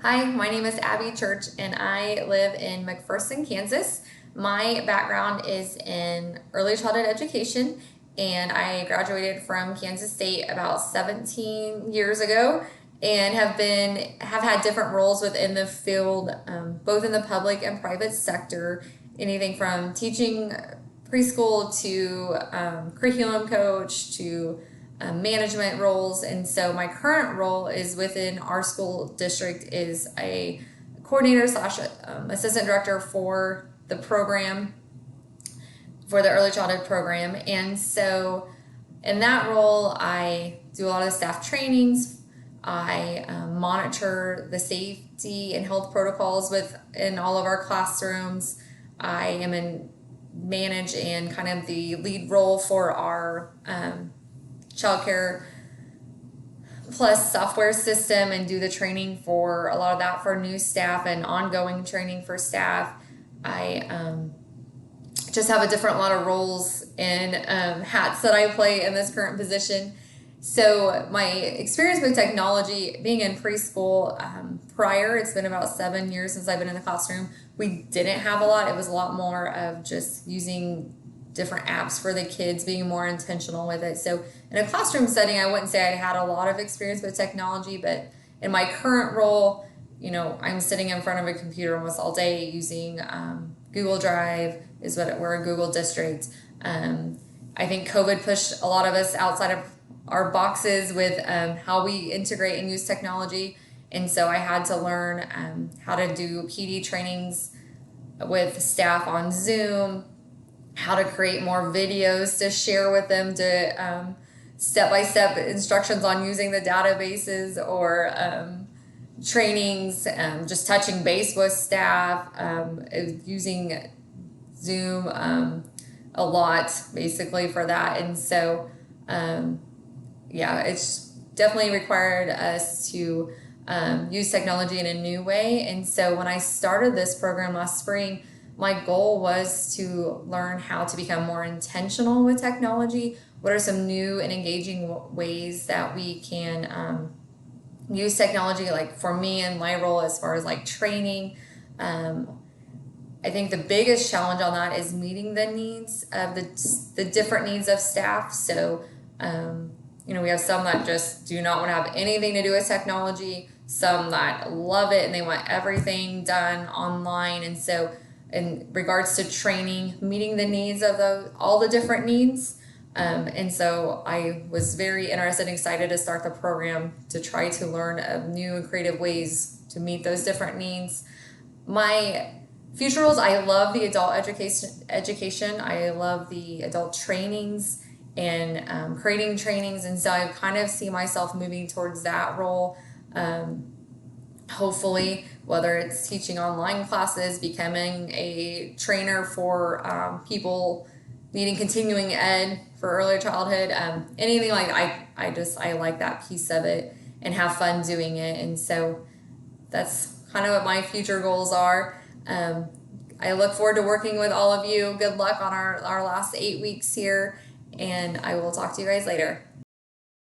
Hi, my name is Abby Church and I live in McPherson, Kansas. My background is in early childhood education and I graduated from Kansas State about 17 years ago and have had different roles within the field, both in the public and private sector, anything from teaching preschool to curriculum coach to management roles. And so my current role is within our school district is a coordinator slash assistant director for the program, for the early childhood program. And so in that role, I do a lot of the staff trainings. I monitor the safety and health protocols within all of our classrooms. I am in manage and kind of the lead role for our childcare plus software system and do the training for a lot of that for new staff and ongoing training for staff. I just have a different lot of roles and hats that I play in this current position. So my experience with technology, being in preschool prior, it's been about 7 years since I've been in the classroom. We didn't have a lot. It was a lot more of just using different apps for the kids, being more intentional with it. So in a classroom setting, I wouldn't say I had a lot of experience with technology, but in my current role, I'm sitting in front of a computer almost all day using Google Drive is what we're a Google district. I think COVID pushed a lot of us outside of our boxes with how we integrate and use technology. And so I had to learn how to do PD trainings with staff on Zoom, how to create more videos to share with them, to step-by-step instructions on using the databases or trainings, just touching base with staff, using Zoom a lot basically for that. And so it's definitely required us to use technology in a new way. And so when I started this program last spring, my goal was to learn how to become more intentional with technology. What are some new and engaging ways that we can use technology, like for me and my role as far as like training? I think the biggest challenge on that is meeting the needs of the different needs of staff. So, we have some that just do not want to have anything to do with technology, some that love it and they want everything done online. And so in regards to training, meeting the needs of all the different needs. And so I was very interested and excited to start the program to try to learn of new and creative ways to meet those different needs. My future roles, I love the adult education. I love the adult trainings and creating trainings. And so I kind of see myself moving towards that role. Hopefully, whether it's teaching online classes, becoming a trainer for people needing continuing ed for early childhood, anything like that. I like that piece of it and have fun doing it. And so that's kind of what my future goals are. I look forward to working with all of you. Good luck on our last 8 weeks here, and I will talk to you guys later.